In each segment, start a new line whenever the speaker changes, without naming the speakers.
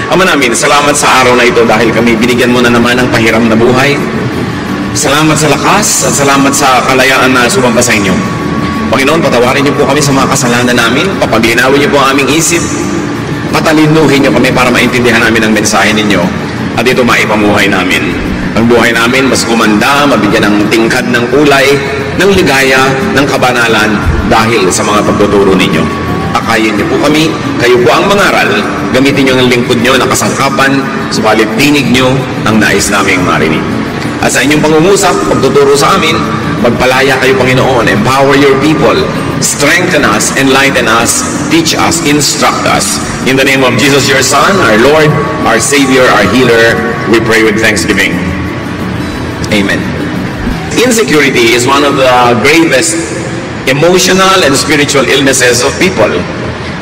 Ama namin, salamat sa araw na ito dahil kami binigyan mo na naman ng pahiram na buhay. Salamat sa lakas at salamat sa kalayaan na sumamba sa inyo. Panginoon, patawarin niyo po kami sa mga kasalanan namin, papaglinawin niyo po ang aming isip, patalinuhin niyo kami para maintindihan namin ang mensahe ninyo at ito maipamuhay namin. Ang buhay namin mas gumanda, mabigyan ng tingkad ng kulay, ng ligaya, ng kabanalan dahil sa mga pagtuturo ninyo. Akayin niyo po kami, kayo po ang mangaral, gamitin niyo ang lingkod niyo na kasangkapan, subalit tinig niyo ang nais naming marinig. At sa inyong pangungusap, pagtuturo sa amin, magpalaya kayo, Panginoon. Empower your people. Strengthen us, enlighten us, teach us, instruct us. In the name of Jesus, your Son, our Lord, our Savior, our Healer, we pray with thanksgiving. Amen. Insecurity is one of the gravest emotional and spiritual illnesses of people.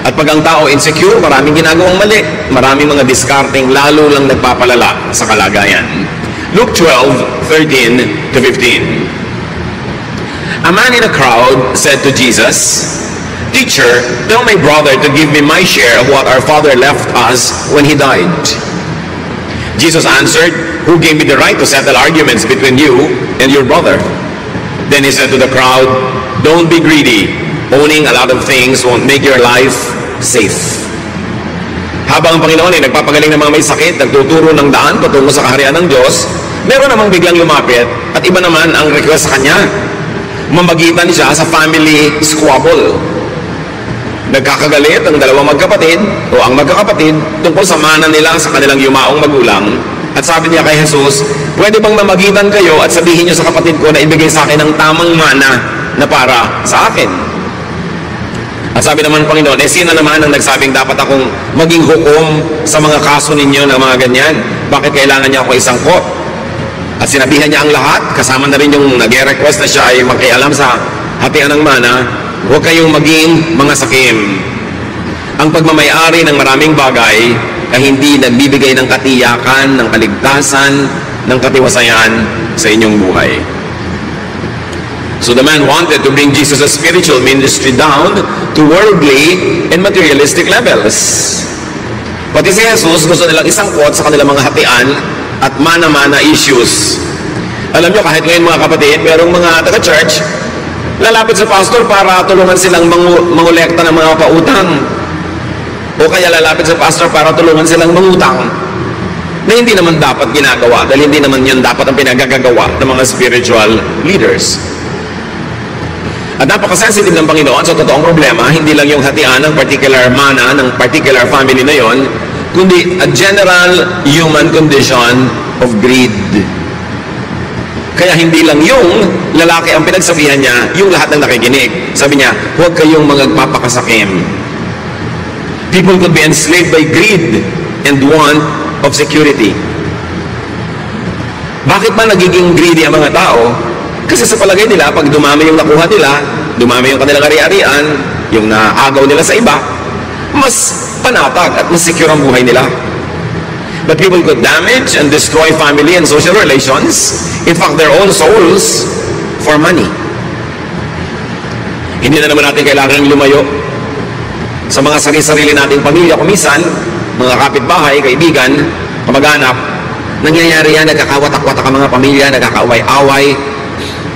At pag ang tao insecure, maraming ginagawang mali. Maraming mga discarding lalo lang nagpapalala sa kalagayan. Luke 12:13 to 15. A man in a crowd said to Jesus, "Teacher, tell my brother to give me my share of what our father left us when he died." Jesus answered, "Who gave me the right to settle arguments between you and your brother?" Then he said to the crowd, "Don't be greedy. Owning a lot of things won't make your life safe." Habang ang Panginoon ay nagpapagaling ng mga may sakit, nagtuturo ng daan patungo sa kaharian ng Diyos, meron namang biglang lumapit at iba naman ang request sa kanya. Mamagitan siya sa family squabble. Nagkakagalit ang dalawang magkapatid o ang magkakapatid tungkol sa mana nila sa kanilang yumaong magulang. At sabi niya kay Jesus, "Pwede bang mamagitan kayo at sabihin niyo sa kapatid ko na ibigay sa akin ang tamang mana na para sa akin?" At sabi naman ng Panginoon, sino naman ang nagsabing dapat akong maging hukom sa mga kaso ninyo ng mga ganyan? Bakit kailangan niya ako isangkot? At sinabihan niya ang lahat, kasama na rin yung nag-request na siya ay makialam sa hatian ng mana, huwag kayong maging mga sakim. Ang pagmamayari ng maraming bagay ay hindi nagbibigay ng katiyakan, ng kaligtasan, ng katiwasayan sa inyong buhay. So the man wanted to bring Jesus' spiritual ministry down to worldly and materialistic levels. Pati si Jesus gusto nilang isangkot sa kanilang mga hatian at mana-mana issues. Alam nyo, kahit ngayon mga kapatid, merong mga taga-church, lalapit sa pastor para tulungan silang mangolekta ng mga pautang. O kaya lalapit sa pastor para tulungan silang mangutang na hindi naman dapat ginagawa dahil hindi naman yun dapat ang pinagagagawa ng mga spiritual leaders. At napaka-sensitive ng Panginoon sa totoong problema, hindi lang yung hatian ng particular mana, ng particular family na yon, kundi a general human condition of greed. Kaya hindi lang yung lalaki ang pinagsabihan niya, yung lahat ng nakikinig. Sabi niya, huwag kayong magpapakasakim. People could be enslaved by greed and want of security. Bakit ba nagiging greedy ang mga tao? Kasi sa palagay nila, pag dumami yung nakuha nila, dumami yung kanilang ari-arian, yung naagaw nila sa iba, mas panatag at mas secure ang buhay nila. But people could damage and destroy family and social relations, in fact, their own souls, for money. Hindi na naman natin kailangan lumayo sa mga sarili-sarili nating pamilya. Kumisan, mga kapitbahay, kaibigan, kamag-anak, nangyayari yan, nagkakawatak-watak ang mga pamilya, nagkakaaway-away,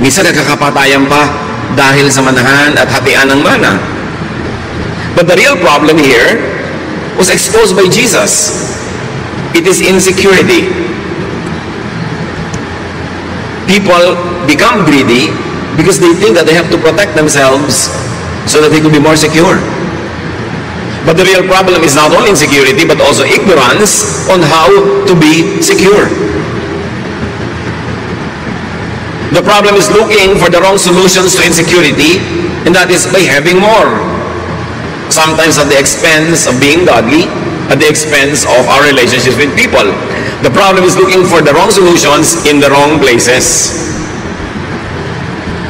minsan nagkakapatayan pa dahil sa manahan at hatian ng mana. But the real problem here was exposed by Jesus. It is insecurity. People become greedy because they think that they have to protect themselves so that they could be more secure. But the real problem is not only insecurity but also ignorance on how to be secure. The problem is looking for the wrong solutions to insecurity, and that is by having more. Sometimes at the expense of being godly, at the expense of our relationships with people. The problem is looking for the wrong solutions in the wrong places.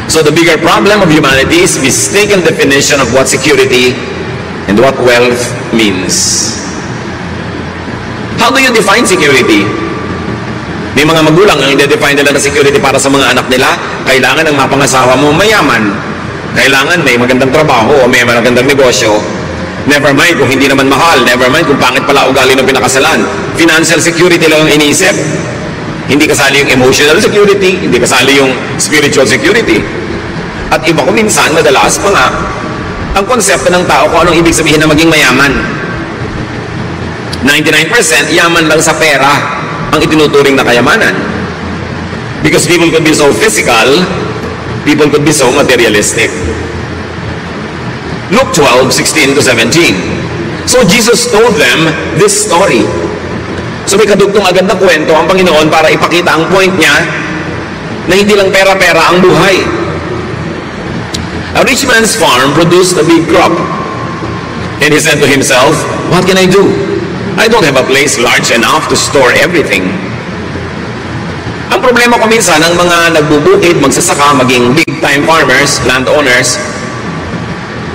So the bigger problem of humanity is mistaken definition of what security and what wealth means. How do you define security? May mga magulang ang i-define nila na security para sa mga anak nila, kailangan ang mapangasawa mo mayaman. Kailangan may magandang trabaho o may magandang negosyo. Never mind kung hindi naman mahal. Never mind kung pangit pala ugali ng pinakasalan. Financial security lang ang iniisip. Hindi kasali yung emotional security, hindi kasali yung spiritual security. At iba ko minsan, madalas pa nga, ang konsepto ng tao kung anong ibig sabihin na maging mayaman. 99% yaman lang sa pera ang itinuturing na kayamanan. Because people could be so physical, people could be so materialistic. Luke 12:16-17. So Jesus told them this story. So may kadugtong agad na kwento ang Panginoon para ipakita ang point niya na hindi lang pera-pera ang buhay. A rich man's farm produced a big crop. And he said to himself, what can I do? I don't have a place large enough to store everything. Ang problema ko minsan ng mga nagbubukid, magsasaka, maging big-time farmers, landowners,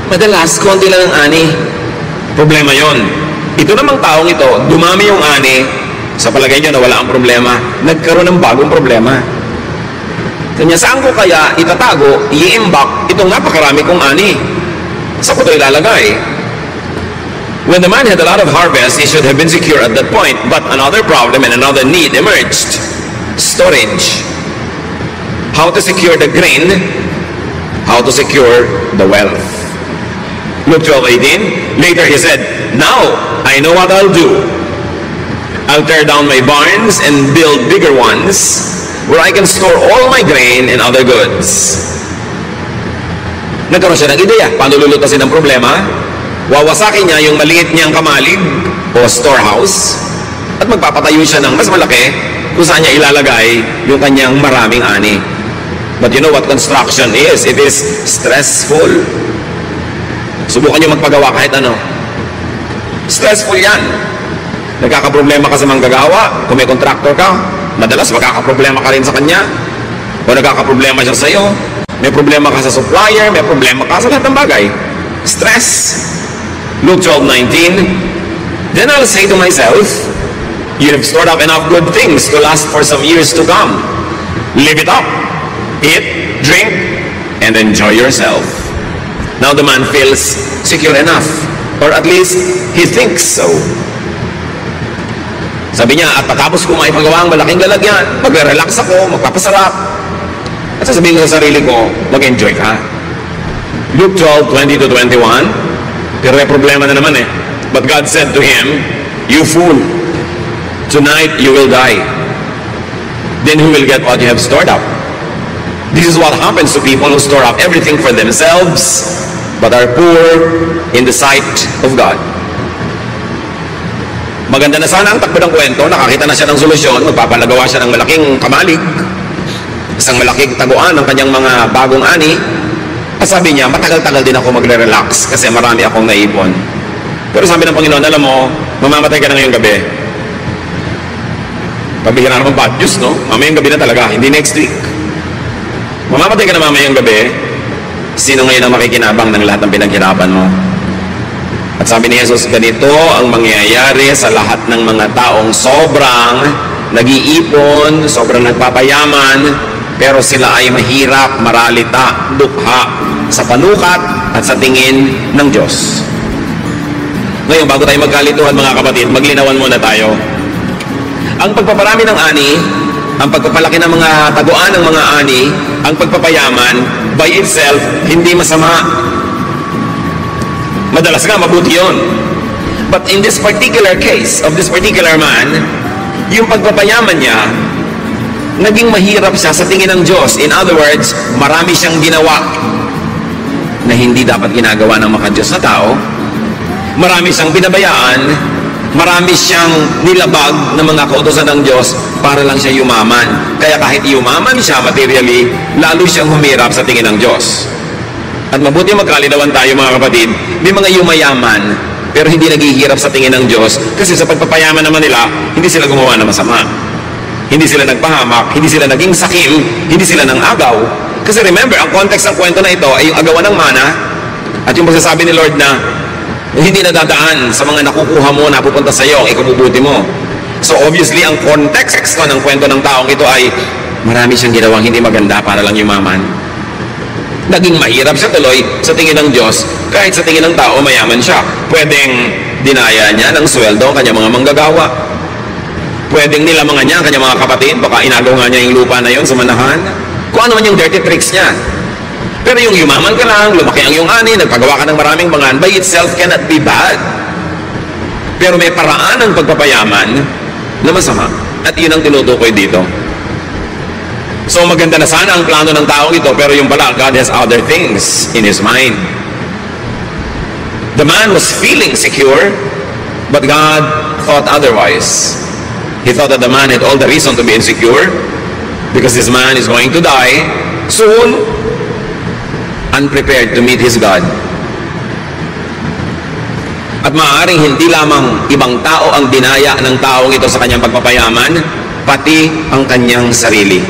madalas, konti lang ang ani. Problema yon. Ito namang taong ito, dumami yung ani, sa palagay niyo na wala ang problema, nagkaroon ng bagong problema. Kanya, saan ko kaya itatago, i-imbak itong napakarami kong ani? Saan ko ito ilalagay? When the man had a lot of harvest, he should have been secure at that point. But another problem and another need emerged. Storage. How to secure the grain, how to secure the wealth. Luke 12:18. Later he said, now I know what I'll do. I'll tear down my barns and build bigger ones where I can store all my grain and other goods. Nagkaroon siya ng ideya. Paano lulutasin ang problema? Wawasakin niya yung maliit niyang kamalig o storehouse at magpapatayo siya ng mas malaki kung saan niya ilalagay yung kanyang maraming ani. But you know what construction is? It is stressful. Subukan niyo magpagawa kahit ano. Stressful yan. Nagkakaproblema ka sa manggagawa. Kung may contractor ka, madalas magkakaproblema ka rin sa kanya. O nagkakaproblema siya sa iyo. May problema ka sa supplier, may problema ka sa lahat ng bagay. Stress. Luke 12:19. Then I'll say to myself, you have stored up enough good things to last for some years to come. Live it up. Eat, drink, and enjoy yourself. Now the man feels secure enough. Or at least, he thinks so. Sabi niya, at patapos ko maipagawa ang malaking lalagyan, magre-relax ako, magpapasarap. At sasabihin ko sa sarili ko, mag-enjoy ka. Luke 12:20-21. Pero may problema na naman eh. But God said to him, you fool, tonight you will die. Then who will get what you have stored up? This is what happens to people who store up everything for themselves, but are poor in the sight of God. Maganda na sana ang takbo ng kwento, nakakita na siya ng solusyon, magpapalagawa siya ng malaking kamalig, isang malaking taguan ng kanyang mga bagong ani. At sabi niya, matagal-tagal din ako magre-relax kasi marami akong naipon. Pero sabi ng Panginoon, alam mo, mamamatay ka na ngayong gabi. Pabihira naman bad news, no? Mamayang gabi na talaga, hindi next week. Mamamatay ka na mamayang gabi, sino ngayon ang makikinabang ng lahat ng pinaghirapan mo? At sabi ni Jesus, ganito ang mangyayari sa lahat ng mga taong sobrang nag-iipon, sobrang nagpapayaman, pero sila ay mahirap, maralita, dukha sa panukat at sa tingin ng Diyos. Ngayon, bago tayo magkalituhan mga kapatid, maglinawan muna tayo. Ang pagpaparami ng ani, ang pagpapalaki ng mga taguan ng mga ani, ang pagpapayaman, by itself, hindi masama. Madalas nga, mabuti yun. But in this particular case, of this particular man, yung pagpapayaman niya, naging mahirap siya sa tingin ng Diyos. In other words, marami siyang ginawa na hindi dapat ginagawa ng mga Diyos na tao. Marami siyang binabayaan, marami siyang nilabag ng mga kautusan ng Diyos para lang siya yumaman. Kaya kahit yumaman siya materially, lalo siyang humirap sa tingin ng Diyos. At mabuti magkalinawan tayo mga kapatid, may mga yumayaman, pero hindi naghihirap sa tingin ng Diyos kasi sa pagpapayaman naman nila, hindi sila gumawa ng masama. Hindi sila nagpahamak, hindi sila naging sakim, hindi sila nang agaw. Kasi remember, ang context ng kwento na ito ay yung agawan ng mana at yung pagsasabi ni Lord na hindi nadadaan sa mga nakukuha mo, napupunta sa iyo, ang ikabubuti mo. So obviously, ang context ng kwento ng taong ito ay marami siyang ginawang hindi maganda para lang yumaman. Naging mahirap siya tuloy sa tingin ng Diyos, kahit sa tingin ng tao mayaman siya. Pwedeng dinaya niya ng sweldo ang kanyang mga manggagawa. Pwedeng nilamangan niya ang kanyang mga kapatid, baka inagaw nga niya yung lupa na yon sa manahan. Kung ano man yung dirty tricks niya. Pero yung yumaman ka lang, lumaki ang iyong ani, nagpagawa ka ng maraming bangan, by itself cannot be bad. Pero may paraan ng pagpapayaman na masama. At yun ang tinutukoy dito. So maganda na sana ang plano ng taong ito, pero yung pala, God has other things in His mind. The man was feeling secure, but God thought otherwise. He thought that the man had all the reason to be insecure, because this man is going to die soon, unprepared to meet his God. At maaaring hindi lamang ibang tao ang dinaya ng taong ito sa kanyang pagpapayaman, pati ang kanyang sarili.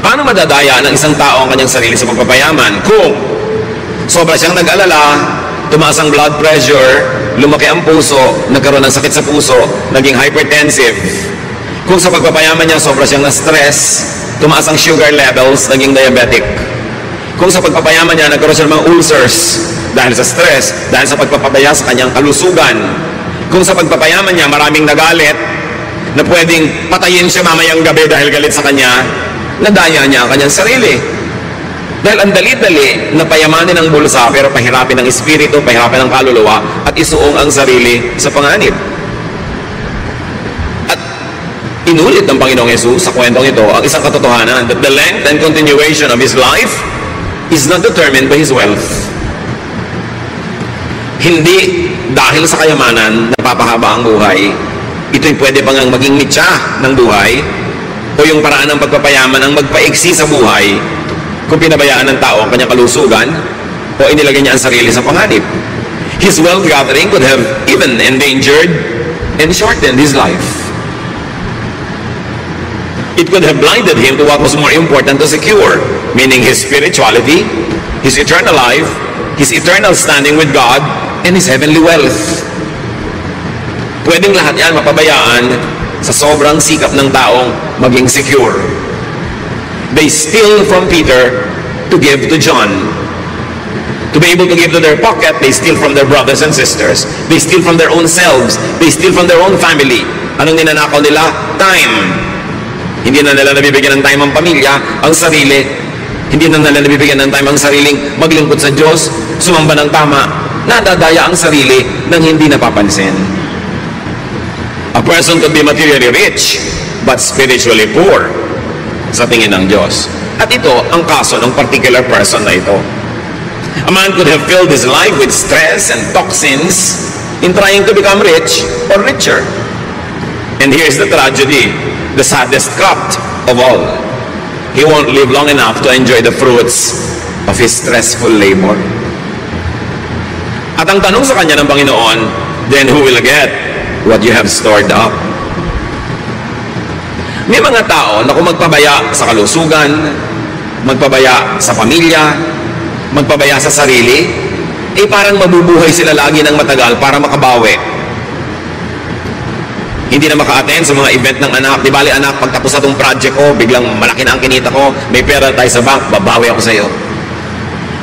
Paano madadaya ng isang tao ang kanyang sarili sa pagpapayaman? Kung sobra siyang nag-alala, tumaas ang blood pressure, lumaki ang puso, nagkaroon ng sakit sa puso, naging hypertensive. Kung sa pagpapayaman niya, sobra siyang na-stress, tumaas ang sugar levels, naging diabetic. Kung sa pagpapayaman niya, nagkaroon siya ng mga ulcers dahil sa stress, dahil sa pagpapabaya sa kanyang kalusugan. Kung sa pagpapayaman niya, maraming nagalit na pwedeng patayin siya mamayang gabi dahil galit sa kanya, nadaya niya ang kanyang sarili. Dahil ang dali-dali na payamanin ang bulsa pero pahirapin ang espiritu, pahirapin ang kaluluwa at isuong ang sarili sa panganib. At inulit ng Panginoong Yesus sa kwentong ito ang isang katotohanan that the length and continuation of His life is not determined by His wealth. Hindi dahil sa kayamanan napapahaba ang buhay, ito'y pwede pang maging mitya ng buhay o yung paraan ng pagpapayaman ang magpaiksi sa buhay kung pinabayaan ng tao ang kanyang kalusugan o inilagay niya ang sarili sa panganib. His wealth gathering could have even endangered and shortened his life. It could have blinded him to what was more important to secure, meaning his spirituality, his eternal life, his eternal standing with God, and his heavenly wealth. Pwedeng lahat yan mapabayaan sa sobrang sikap ng taong maging secure. They steal from Peter to give to John. To be able to give to their pocket, they steal from their brothers and sisters. They steal from their own selves. They steal from their own family. Anong ninanakaw nila? Time. Hindi na nila nabibigyan ng time ang pamilya, ang sarili. Hindi na nila nabibigyan ng time ang sariling maglingkod sa Diyos, sumamba ng tama. Nadadaya ang sarili nang hindi napapansin. A person could be materially rich, but spiritually poor sa tingin ng Diyos. At ito ang kaso ng particular person na ito. A man could have filled his life with stress and toxins in trying to become rich or richer. And here's the tragedy, the saddest cut of all. He won't live long enough to enjoy the fruits of his stressful labor. At ang tanong sa kanya ng Panginoon, then who will get what you have stored up? May mga tao na kung magpabaya sa kalusugan, magpabaya sa pamilya, magpabaya sa sarili, parang mabubuhay sila lagi ng matagal para makabawi. Hindi na maka-attend sa mga event ng anak. Di bali anak, pagtapos na itong project ko, biglang malaki na ang kinita ko, may pera tayo sa bank, babawi ako sa iyo.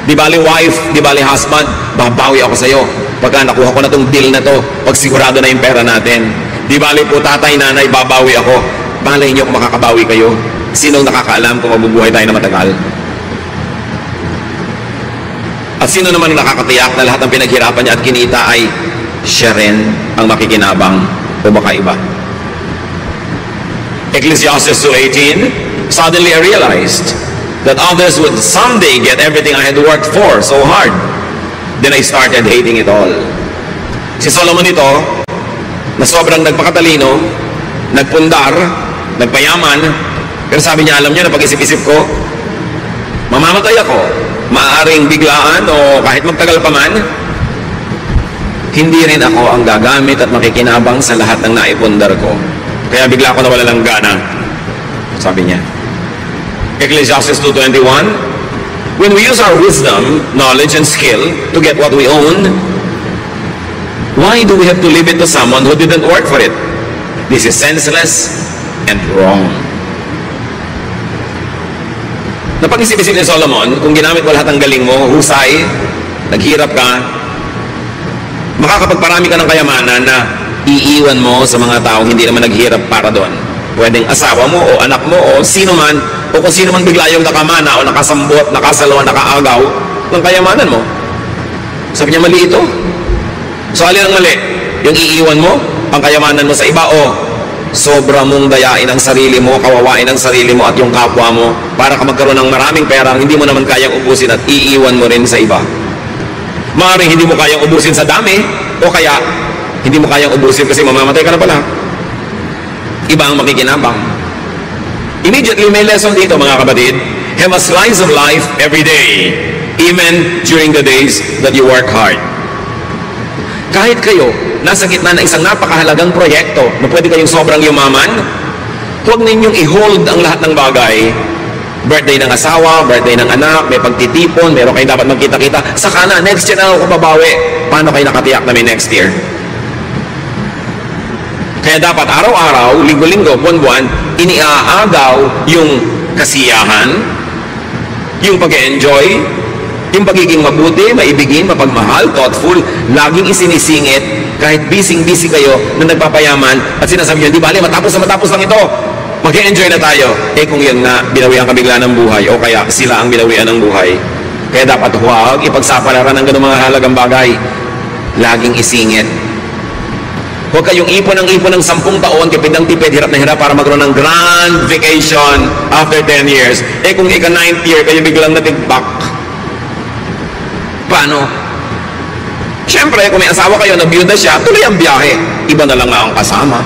Di bali wife, di bali husband, babawi ako sa iyo. Pagka nakuha ko na itong deal na to, pag sigurado na yung pera natin. Di bali po tatay, nanay, babawi ako. Balay niyo kung makakabawi kayo. Sinong nakakaalam kung mabubuhay tayo na matagal? At sino naman nakakatiyak na lahat ng pinaghirapan niya at kinita ay siya rin ang makikinabang o baka iba? Ecclesiastes 2:18, suddenly I realized that others would someday get everything I had worked for so hard. Then I started hating it all. Si Solomon ito, na sobrang nagpakatalino, nagpundar, nagpayaman, pero sabi niya, alam niya na pag-isip-isip ko, mamamatay ako, maaaring biglaan o kahit magtagal pa man, hindi rin ako ang gagamit at makikinabang sa lahat ng naipundar ko. Kaya bigla ako nawala ng gana, sabi niya. Ecclesiastes 2:21, when we use our wisdom, knowledge, and skill to get what we own, why do we have to leave it to someone who didn't work for it? This is senseless and wrong. Napag-isip-isip ni Solomon, kung ginamit mo lahat ng galing mo, husay, naghirap ka, makakapagparami ka ng kayamanan na iiwan mo sa mga tao hindi naman naghirap para doon. Pwedeng asawa mo o anak mo o sino man, o kung sino man bigla yung nakamana o nakasambot, nakasalaw, nakaagaw ng kayamanan mo. Sabi niya, mali ito. So alin ang mali? Yung iiwan mo ang kayamanan mo sa iba o sobra mong dayain ang sarili mo, kawawain ang sarili mo at yung kapwa mo para ka magkaroon ng maraming pera hindi mo naman kayang ubusin at iiwan mo rin sa iba. Maaaring hindi mo kayang ubusin sa dami o kaya hindi mo kayang ubusin kasi mamamatay ka na pala. Iba ang makikinabang. Immediately may lesson dito mga kapatid. Have a slice of life every day, even during the days that you work hard. Kahit kayo nasa gitna ng isang napakahalagang proyekto na pwede kayong sobrang yumaman, huwag ninyong i-hold ang lahat ng bagay. Birthday ng asawa, birthday ng anak, may pagtitipon, meron kayong dapat magkita-kita. Saka na, next year na ako babawi. Paano kayo nakatiyak na may next year? Kaya dapat araw-araw, linggo-linggo, buwan-buwan, iniaagaw yung kasiyahan, yung pag-enjoy, yung pagiging mabuti, maibigin, mapagmahal, thoughtful, laging isinisingit, kahit busy-busy kayo na nagpapayaman at sinasabi nyo, di bale, matapos lang ito, mag-enjoy na tayo. Eh kung yun nga, binawian ka bigla ng buhay o kaya sila ang binawian ng buhay. Kaya dapat huwag ipagsapalaran ng ganung mga halagang bagay. Laging isingit. Huwag kayong ipon ng 10 taon, tipid-tipid, hirap na hirap para magkaroon ng grand vacation after 10 years. Eh kung ika-9th year, kayo biglang natigbak. Paano? Siyempre, kung may asawa kayo, nabiyuda siya, tuloy ang biyahe. Iba na lang nga ang kasama.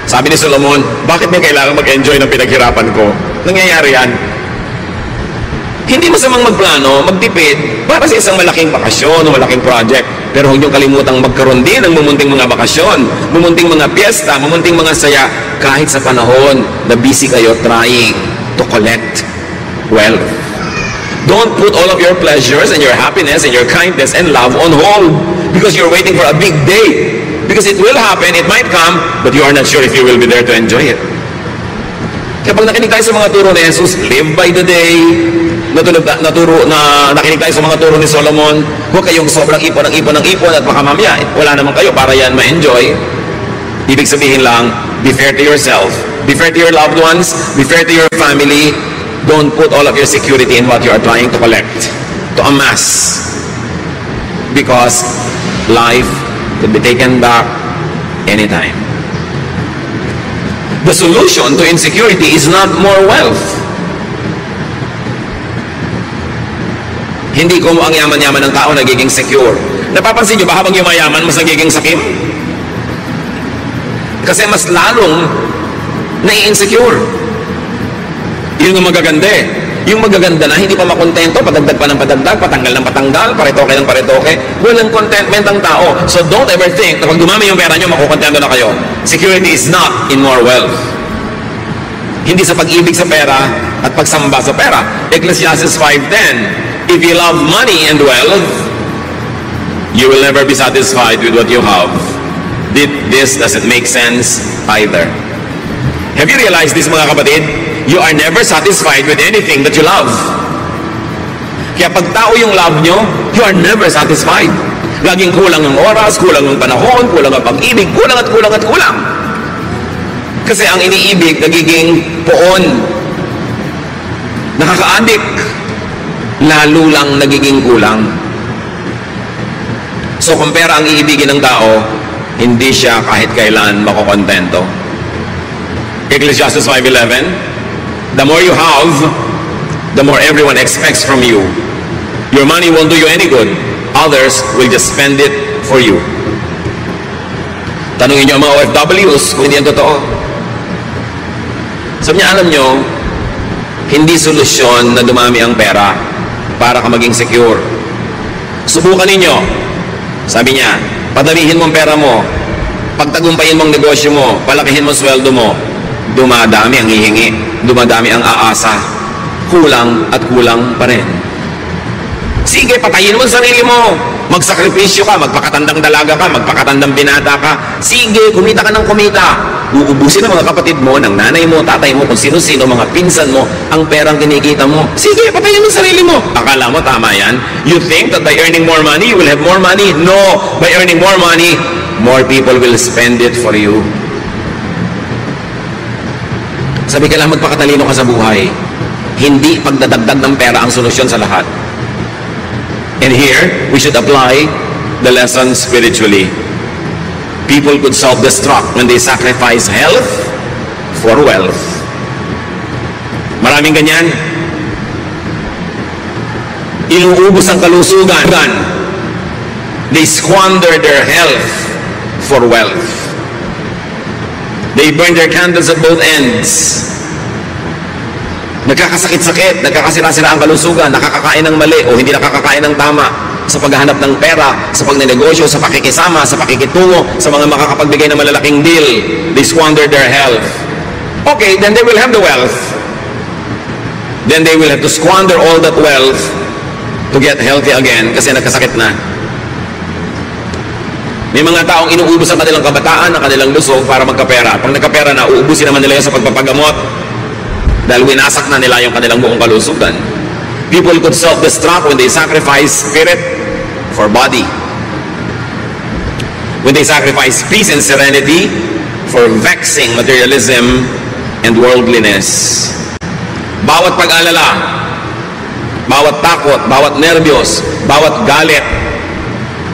Sabi ni Solomon, bakit may kailangan mag-enjoy ng pinaghirapan ko? Nangyayari yan. Hindi masamang magplano, magtipid, para sa isang malaking bakasyon o malaking project. Pero huwag niyong kalimutang magkaroon din ng mumunting mga bakasyon, mumunting mga piyesta, mumunting mga saya, kahit sa panahon na busy kayo trying to collect wealth. Don't put all of your pleasures and your happiness and your kindness and love on hold because you're waiting for a big day. Because it will happen, it might come, but you are not sure if you will be there to enjoy it. Kapag nakinig tayo sa mga turo ni Jesus, live by the day, nakinig tayo sa mga turo ni Solomon, huwag kayong sobrang ipon at baka mamaya, wala naman kayo para yan ma-enjoy. Ibig sabihin lang, be fair to yourself, be fair to your loved ones, be fair to your family. Don't put all of your security in what you are trying to collect, to amass. Because life could be taken back anytime. The solution to insecurity is not more wealth. Hindi ko ang yaman-yaman ng tao nagiging secure. Napapansin nyo ba habang yumayaman, mas nagiging sakim? Kasi mas lalong nai-insecure. Yun ang magaganda eh. Yung magaganda na hindi pa makontento, padagdag pa ng padagdag, patanggal ng patanggal, paretoke ng paretoke. Walang contentment ang tao. So don't ever think na pag dumami yung pera nyo, makukontento na kayo. Security is not in more wealth. Hindi sa pag-ibig sa pera at pagsamba sa pera. Ecclesiastes 5:10, if you love money and wealth, you will never be satisfied with what you have. This doesn't make sense either. Have you realized this, mga kapatid? You are never satisfied with anything that you love. Kaya pag tao yung love nyo, you are never satisfied. Laging kulang ang oras, kulang ang panahon, kulang ang pag-ibig, kulang at kulang at kulang. Kasi ang iniibig, nagiging poon. Nakaka-addict. Lalo lang nagiging kulang. So kung pera ang iibigin ng tao, hindi siya kahit kailan makokontento. Ecclesiastes 5:11, the more you have, the more everyone expects from you. Your money won't do you any good. Others will just spend it for you. Tanungin niyo ang mga OFWs kung hindi yan totoo. Sabi niya, alam niyo, hindi solusyon na dumami ang pera para ka maging secure. Subukan ninyo. Sabi niya, padamihin mo ang pera mo, pagtagumpayin mo ang negosyo mo, palakihin mo ang sweldo mo, dumadami ang hihingi, dumadami ang aasa, kulang at kulang pa rin. Sige, patayin mo ang sarili mo, Magsakripisyo ka, magpakatandang dalaga ka, magpakatandang binata ka. Sige, kumita ka ng kumita. Uubusin ng mga kapatid mo, ng nanay mo, tatay mo, kung sino-sino, mga pinsan mo, ang perang kinikita mo. Sige, patayin mo sarili mo. Akala mo tama yan? You think that by earning more money, you will have more money? No. By earning more money, more people will spend it for you. Sabi ka lang, magpakatalino ka sa buhay. Hindi pagdadagdag ng pera ang solusyon sa lahat. And here, we should apply the lesson spiritually. People could self-destruct when they sacrifice health for wealth. Maraming ganyan. Inuubos ang kalusugan. They squander their health for wealth. They burn their candles at both ends. Nagkakasakit-sakit, nagkakasira-sira ang kalusugan, nakakakain ng mali o hindi nakakakain ng tama sa paghahanap ng pera, sa pagnenegosyo, sa pakikisama, sa pakikitungo, sa mga makakapagbigay ng malalaking deal. They squander their health. Okay, then they will have the wealth. Then they will have to squander all that wealth to get healthy again kasi nagkasakit na. May mga taong inuubos ang kanilang kabataan, ang kanilang lusog para magkapera. Pag nagkapera na, uubusin naman nila yun sa pagpapagamot dahil winasak na nila yung kanilang buong kalusugan. People could self-destruct when they sacrifice spirit for body. When they sacrifice peace and serenity for vexing materialism and worldliness. Bawat pag-alala, bawat takot, bawat nervyos, bawat galit,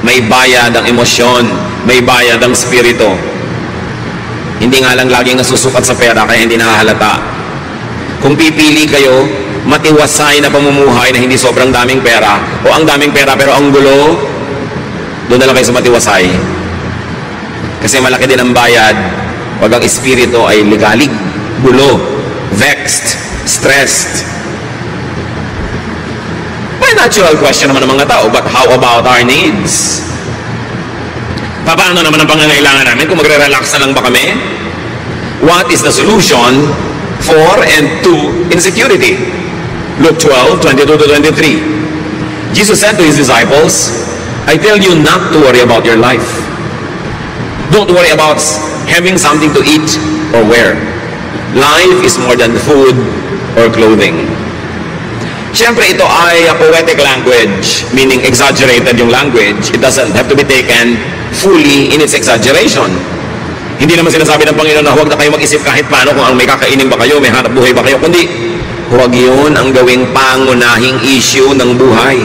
may bayad ang emosyon, may bayad ang spirito. Hindi nga lang laging nasusukat sa pera kaya hindi nakahalata. Kung pipili kayo, matiwasay na pamumuhay na hindi sobrang daming pera o ang daming pera pero ang gulo, doon na lang kayo sa matiwasay. Kasi malaki din ang bayad pag ang espiritu ay ligalig, gulo, vexed, stressed. May natural question naman ng mga tao, but how about our needs? Paano naman ang pangangailangan namin kung magre-relax na lang ba kami? What is the solution for and to insecurity? Luke 12, 22 to 23. Jesus said to his disciples, I tell you not to worry about your life. Don't worry about having something to eat or wear. Life is more than food or clothing. Siyempre, ito ay a poetic language, meaning exaggerated yung language. It doesn't have to be taken fully in its exaggeration. Hindi naman sinasabi ng Panginoon na huwag na kayo mag-isip kahit paano kung ang may kakainin ba kayo, may hanap buhay ba kayo, kundi huwag yun ang gawing pangunahing issue ng buhay.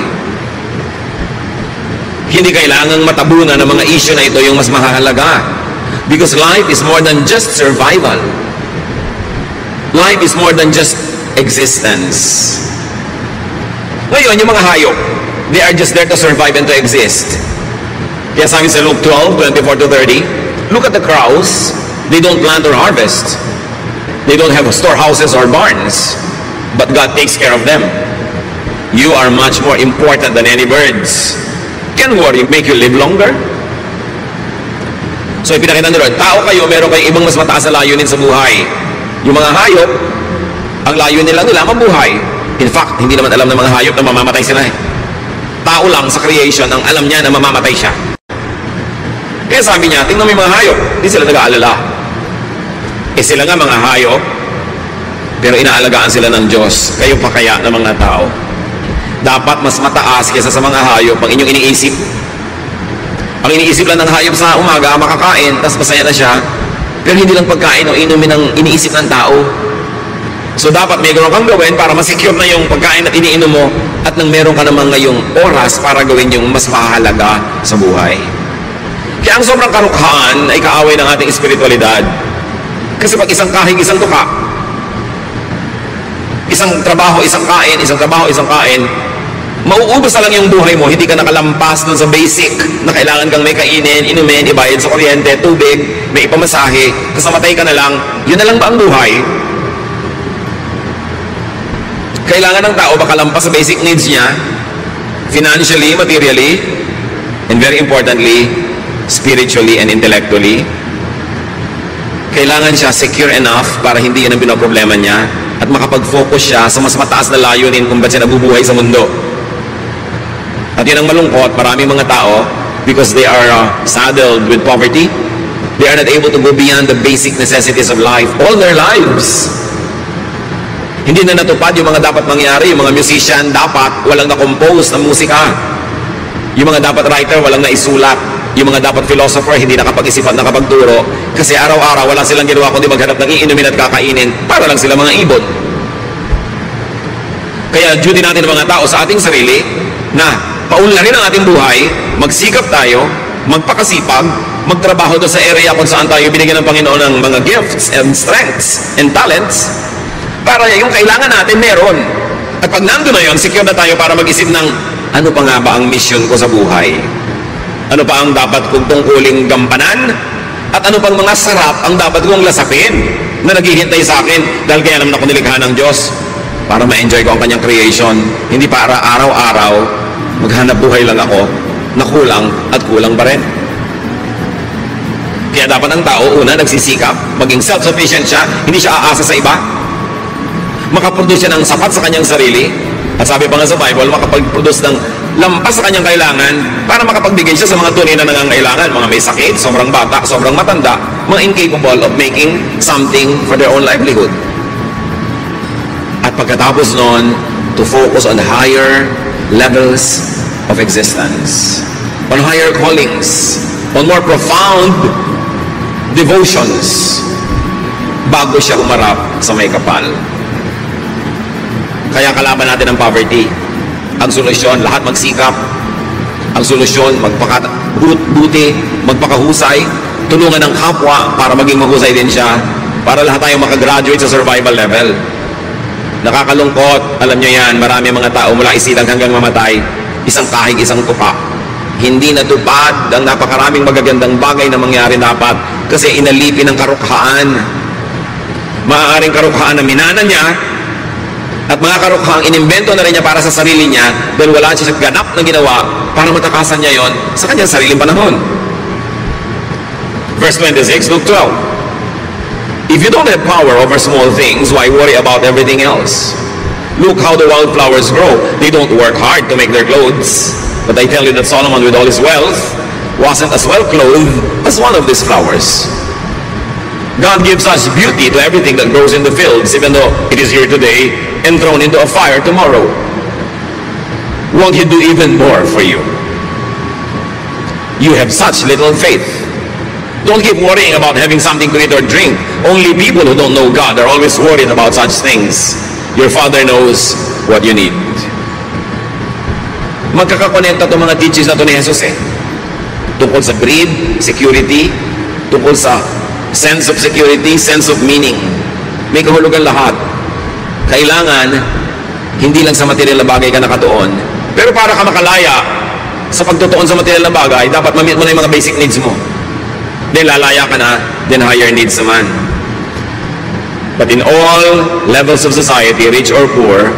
Hindi kailangang matabunan ng mga issue na ito yung mas mahalaga. Because life is more than just survival. Life is more than just existence. Ngayon, yung mga hayop, they are just there to survive and to exist. Kaya sabi sa Luke 12, 24 to 30, look at the crows. They don't plant or harvest. They don't have storehouses or barns. But God takes care of them. You are much more important than any birds. Can worry make you live longer? So ipinakita nila, tao kayo, meron kayong ibang mas mataas na layunin sa buhay. Yung mga hayop, ang layunin nila mabuhay. In fact, hindi naman alam ng mga hayop na mamamatay sila eh. Tao lang sa creation ang alam niya na mamamatay siya. Kaya sabi niya, tingnan mo yung mga hayop, hindi sila nag-aalala. Eh sila nga mga hayop, pero inaalagaan sila ng Diyos. Kayo pa kaya ng mga tao? Dapat mas mataas kaysa sa mga hayop ang inyong iniisip. Ang iniisip lang ng hayop sa umaga, makakain, tapos masaya na siya. Pero hindi lang pagkain o inumin ang iniisip ng tao. So dapat may gano'n kang gawin para masecure na yung pagkain at iniinom mo at nang meron ka naman ngayong oras para gawin yung mas mahalaga sa buhay. Kaya ang sobrang karukhaan ay kaaway ng ating espiritualidad. Kasi pag isang kahig, isang tuka, isang trabaho, isang kain, isang trabaho, isang kain, mauubos na lang yung buhay mo, hindi ka nakalampas dun sa basic na kailangan kang may kainin, inumin, ibayad sa kuryente, tubig, may ipamasahe, tapos namatay ka na lang, yun na lang ba ang buhay? Kailangan ng tao makalampas sa basic needs niya, financially, materially, and very importantly, spiritually and intellectually. Kailangan siya secure enough para hindi yan ang pinoproblema niya at makapag-focus siya sa mas mataas na layunin kung ba't siya nabubuhay sa mundo. At At yun ang malungkot, maraming mga tao, because they are saddled with poverty, they are not able to go beyond the basic necessities of life all their lives. Hindi na natupad yung mga dapat mangyari. Yung mga musician, dapat walang na-compose ng musika. Yung mga dapat writer, walang naisulat. Yung mga dapat philosopher, hindi nakapag-isip at nakapagturo. Kasi araw-araw, wala silang ginawa kundi maghanap ng iinumin at kakainin para lang sila mga ibon. Kaya duty natin ng mga tao sa ating sarili na paunlarin ang ating buhay, magsikap tayo, magpakasipag, magtrabaho doon sa area kung saan tayo binigyan ng Panginoon ng mga gifts and strengths and talents para yung kailangan natin meron. At pag nandun na yun, secure na tayo para mag-isip ng ano pa nga ba ang mission ko sa buhay? Ano pa ang dapat kong tungkuling gampanan? At ano pang mga sarap ang dapat kong lasapin na naghihintay sa akin dahil kaya naman ako nilikha ng Diyos para ma-enjoy ko ang kanyang creation, hindi para araw-araw maghanap buhay lang ako na kulang at kulang pa rin. Kaya dapat ang tao, una, nagsisikap, maging self-sufficient siya, hindi siya aasa sa iba. Makaproduce siya ng sapat sa kanyang sarili. At sabi pa nga sa Bible, makapag-produce ng lampas sa kanyang kailangan para makapagbigay siya sa mga tunay na nangangailangan. Mga may sakit, sobrang bata, sobrang matanda, mga incapable of making something for their own livelihood. At pagkatapos noon, to focus on higher levels of existence, on higher callings, on more profound devotions, bago siya humarap sa may kapal. Kaya kalaban natin ang poverty. Ang solusyon, lahat magsikap. Ang solusyon, magpakabuti, magpakahusay, tulungan ng kapwa para maging mahusay din siya, para lahat tayo makagraduate sa survival level. Nakakalungkot, alam nyo yan, marami mga tao mula isilang hanggang mamatay, isang kahig, isang tupa. Hindi natupad ang napakaraming magagandang bagay na mangyari dapat kasi inalipin ng karukhaan. Maaaring karukhaan na minana niya at mga karukhaang inimbento na rin niya para sa sarili niya dahil wala siya ganap na ginawa para matakasan niya yon sa kanyang sariling panahon. Verse 26, Luke 12. If you don't have power over small things, why worry about everything else? Look how the wildflowers grow. They don't work hard to make their clothes. But I tell you that Solomon with all his wealth wasn't as well clothed as one of these flowers. God gives us beauty to everything that grows in the fields, even though it is here today and thrown into a fire tomorrow. Won't He do even more for you? You have such little faith. Don't keep worrying about having something to eat or drink. Only people who don't know God are always worried about such things. Your Father knows what you need. Magkakakonekta itong mga teachings na ito ni Jesus tungkol sa greed, security, tungkol sa sense of security, sense of meaning. May kahulugan lahat. Kailangan, hindi lang sa material na bagay ka nakatuon, pero para ka makalaya sa pagtutuon sa material na bagay, dapat ma-meet mo na yung mga basic needs mo. Then lalaya ka na, then higher needs naman. But in all levels of society, rich or poor,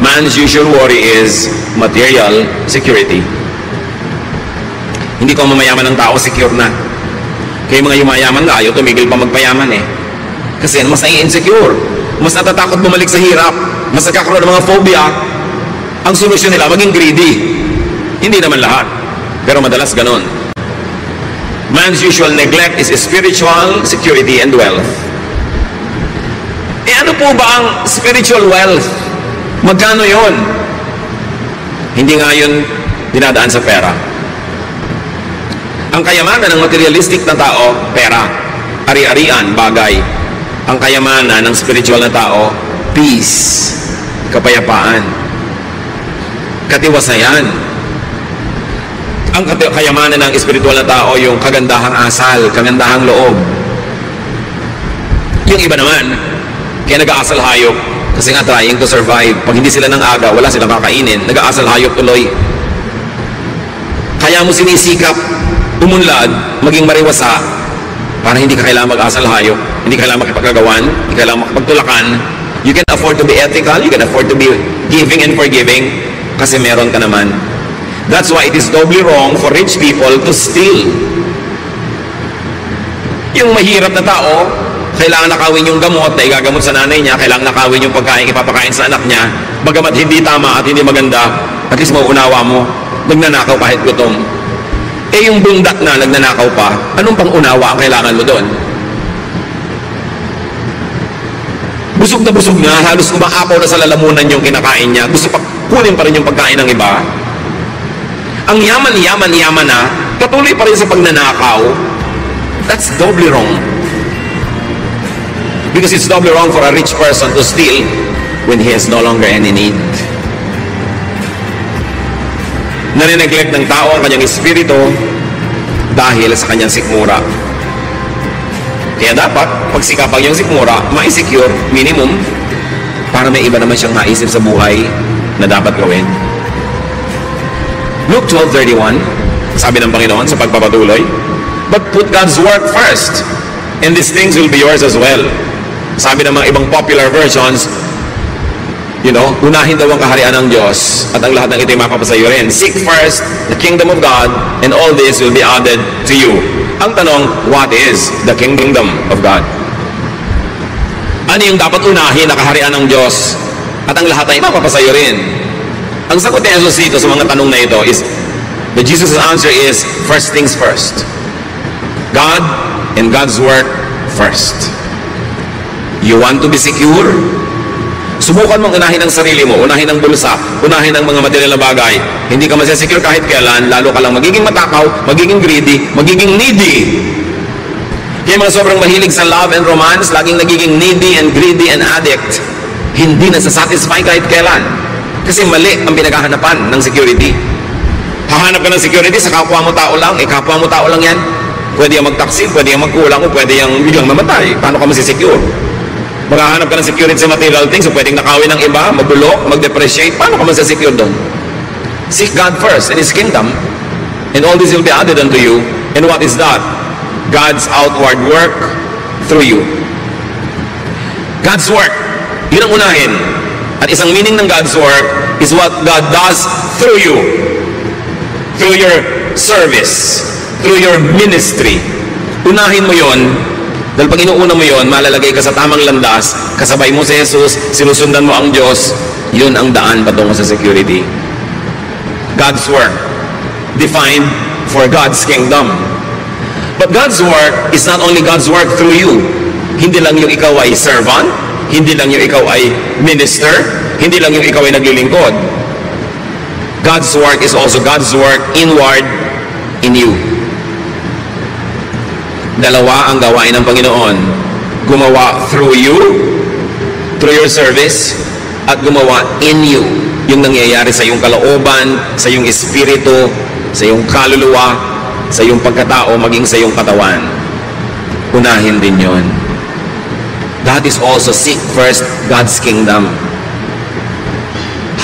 man's usual worry is material security. Hindi ko mamayaman ng tao, secure na. Kaya mga yumayaman na, ayaw tumigil pa magpayaman Kasi mas nai-insecure. Mas natatakot bumalik sa hirap. Mas nagkakaroon ng mga phobia. Ang solusyon nila, maging greedy. Hindi naman lahat. Pero madalas ganon. Man's usual neglect is spiritual security and wealth. Ano po ba ang spiritual wealth? Magkano yon? Hindi nga yun dinadaan sa pera. Ang kayamanan ng materialistic na tao, pera, ari-arian, bagay. Ang kayamanan ng spiritual na tao, peace, kapayapaan, katiwasayan. Ang kayamanan ng espiritual na tao, yung kagandahang asal, kagandahang loob. Yung iba naman, kaya nag-aasal hayop, kasi nga trying to survive. Pag hindi sila ng aga, wala silang kakainin, nag-aasal hayop tuloy. Kaya mo sinisikap, umunlad, maging mariwasa, para hindi ka kailangan mag-asal hayop, hindi ka kailangan makipagkagawan, hindi ka kailangan makipagtulakan. You can afford to be ethical, you can afford to be giving and forgiving, kasi meron ka naman. That's why it is doubly wrong for rich people to steal. Yung mahirap na tao, kailangan nakawin yung gamot na igagamot sa nanay niya, kailangan nakawin yung pagkain ipapakain sa anak niya, bagamat hindi tama at hindi maganda, at least mauunawa mo. nagnanakaw kahit gutom. Eh yung bundat na nagnanakaw pa, anong pang-unawa ang kailangan mo doon? Busog na, halos umaapaw na sa lalamunan yung kinakain niya, gusto pa kunin pa rin yung pagkain ng iba. Ang yaman na, patuloy pa rin sa pagnanakaw. That's doubly wrong. Because it's doubly wrong for a rich person to steal when he has no longer any need. Nanineglect ng tao ang kanyang espiritu dahil sa kanyang sikmura. Kaya dapat, pagsikapan yung sikmura, ma-secure, minimum, para may iba naman siyang maisip sa buhay na dapat gawin. Luke 12:31, sabi ng Panginoon sa pagpapatuloy, but put God's work first, and these things will be yours as well. Sabi ng mga ibang popular versions, unahin daw ang kaharian ng Diyos at ang lahat ng ito'y mapapasayo rin. Seek first the kingdom of God and all this will be added to you. Ang tanong, what is the kingdom of God? Ano yung dapat unahin na kaharian ng Diyos at ang lahat ay mapapasayo rin? Ang sagot ni Jesus dito sa mga tanong na ito is, Jesus' answer is, first things first. God and God's work first. You want to be secure? Subukan mong unahin ang sarili mo, unahin ang bulsa, unahin ang mga material na bagay. Hindi ka masasecure kahit kailan, lalo ka lang magiging matakaw, magiging greedy, magiging needy. Kaya mga sobrang mahilig sa love and romance, laging nagiging needy and greedy and addict. Hindi nasasatisfy kahit kailan. Kasi mali ang pinaghahanapan ng security. Hahanap ka ng security sa kapwa mo tao lang, kapwa mo tao lang yan. Pwede yung magtaksil, pwede yung magkulang, o pwede yung biglang mamatay. Paano ka masisecure? Maghahanap ka ng security sa material things, so pwedeng nakawin ng iba, mabulok, mag-depreciate. Paano ka masisecure doon? Seek God first and His kingdom, and all this will be added unto you. And what is that? God's outward work through you. God's work, yun ang unahin. At isang meaning ng God's work is what God does through you. Through your service, through your ministry. Unahin mo yon. Dahil pag inuuna mo yon, malalagay ka sa tamang landas, kasabay mo si Jesus, sinusundan mo ang Diyos, yun ang daan patungo sa security. God's work, defined for God's kingdom. But God's work is not only God's work through you. Hindi lang yung ikaw ay servant, hindi lang yung ikaw ay minister, hindi lang yung ikaw ay naglilingkod. God's work is also God's work inward in you. Dalawa ang gawain ng Panginoon. Gumawa through you, through your service, at gumawa in you. Yung nangyayari sa iyong kalooban, sa iyong espiritu, sa iyong kaluluwa, sa iyong pagkatao, maging sa iyong katawan. Unahin din yon. That is also seek first God's kingdom.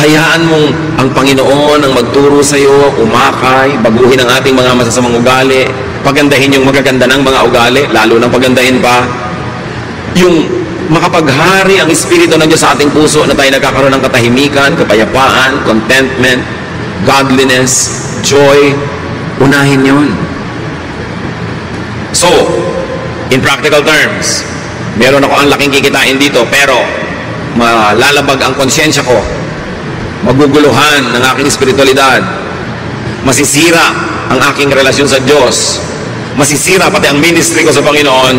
Hayaan mong ang Panginoon ang magturo sa iyo, umakay, baguhin ang ating mga masasamang ugali, pagandahin yung magaganda ng mga ugali, lalo nang pagandahin pa yung makapaghari ang Espiritu ng Diyos sa ating puso na tayo nagkakaroon ng katahimikan, kapayapaan, contentment, godliness, joy. Unahin yun. So, in practical terms, meron ako ang laking kikitain dito, pero malalabag ang konsyensya ko, maguguluhan ng aking espiritualidad, masisira ang aking relasyon sa Diyos, masisira pati ang ministry ko sa Panginoon,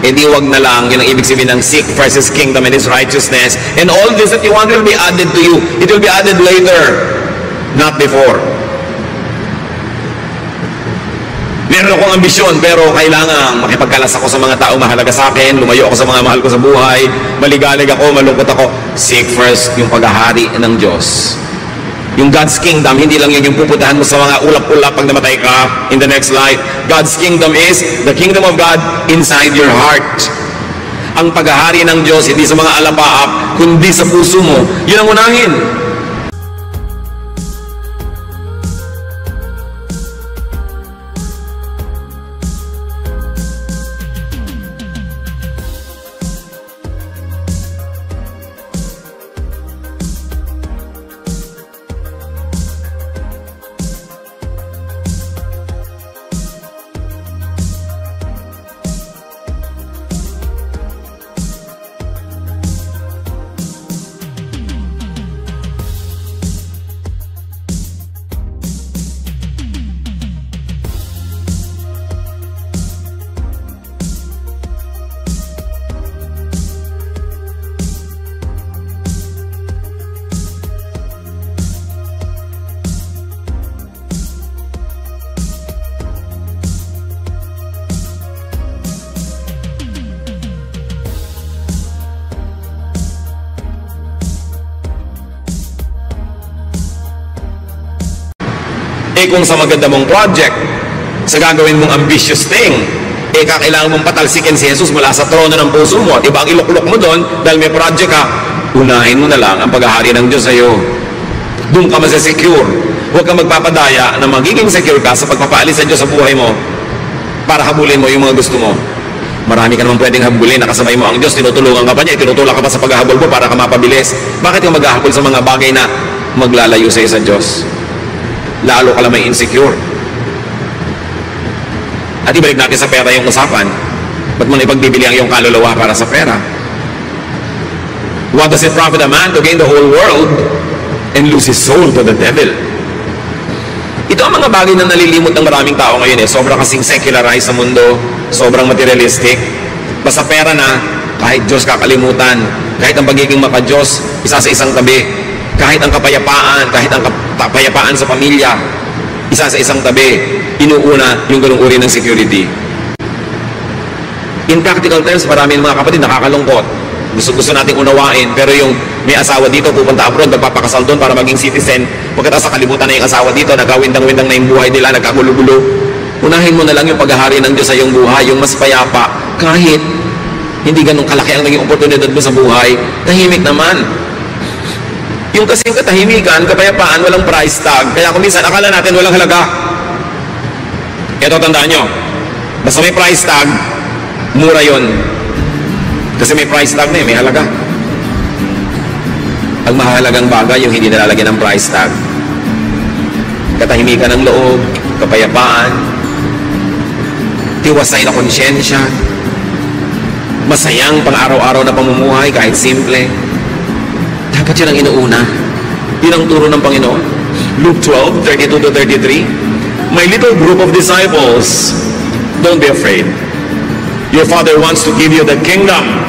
edi wag na lang. Yun ang ibig sabihin ng seek first His kingdom and His righteousness, and all this that you want will be added to you. It will be added later, not before. Meron akong ambisyon, pero kailangan makipagkalas ako sa mga taong mahalaga sa akin, lumayo ako sa mga mahal ko sa buhay, maligalig ako, malungkot ako. Seek first yung paghahari ng Diyos. Yung God's kingdom, hindi lang yun yung pupuntahan mo sa mga ulap-ulap pag namatay ka in the next life. God's kingdom is the kingdom of God inside your heart. Ang paghahari ng Diyos, hindi sa mga alapaap, kundi sa puso mo. Yun ang unahin. kung sa maganda mong project, sa gagawin mong ambitious thing, kakailangan mong patalsikin si Jesus mula sa trono ng puso mo at iba ang iluklok mo doon dahil may project ka, unahin mo na lang ang paghahari ng Diyos sa iyo. Doon ka masasecure. Huwag kang magpapadaya na magiging secure ka sa pagpapaalis sa Diyos sa buhay mo para habulin mo yung mga gusto mo. Marami ka naman pwedeng habulin, nakasabay mo ang Diyos, tinutulungan ka pa niya, tinutulak ka pa sa paghahabol mo para ka mapabilis. Bakit ka maghahabol sa mga bagay na maglalayo sa iyo sa Diyos? Lalo ka lang may insecure. At ibalik natin sa pera yung usapan. Ba't mo na ipagbibili ang iyong kaluluwa para sa pera? What does it profit a man to gain the whole world and lose his soul to the devil? Ito ang mga bagay na nalilimot ng maraming tao ngayon. Sobrang kasing secularized sa mundo, sobrang materialistic. Basta pera na, kahit Diyos kakalimutan, kahit ang pagiging maka-Diyos, isa sa isang tabi, kahit ang kapayapaan, kahit ang kapayapaan sa pamilya, isa sa isang tabi, inuuna yung ganung uri ng security. In practical terms, marami ng mga kapatid nakakalungkot. Gusto nating unawain, pero yung may asawa dito, pupunta abroad, magpapakasal doon para maging citizen, pagkatapos sa kalibutan na yung asawa dito, nagkawindang-windang na yung buhay nila, nagkagulo-gulo. Unahin mo na lang yung paghahari ng Diyos sa iyong buhay, yung mas payapa, kahit hindi ganun kalaki ang naging oportunidad mo sa buhay, tahimik naman. Yung kasing katahimikan, kapayapaan, walang price tag, kaya kung minsan akala natin walang halaga. Ito, tandaan nyo, basta may price tag, mura yon. Kasi may price tag na may halaga. Ang mahalagang bagay yung hindi nalalagyan ng price tag. Katahimikan ng loob, kapayapaan, tiwasay na konsyensya, masayang pang-araw-araw na pamumuhay kahit simple. Dapat yun ang inuuna. Yun ang turo ng Panginoon. Luke 12:32-33. My little group of disciples, don't be afraid. Your Father wants to give you the kingdom.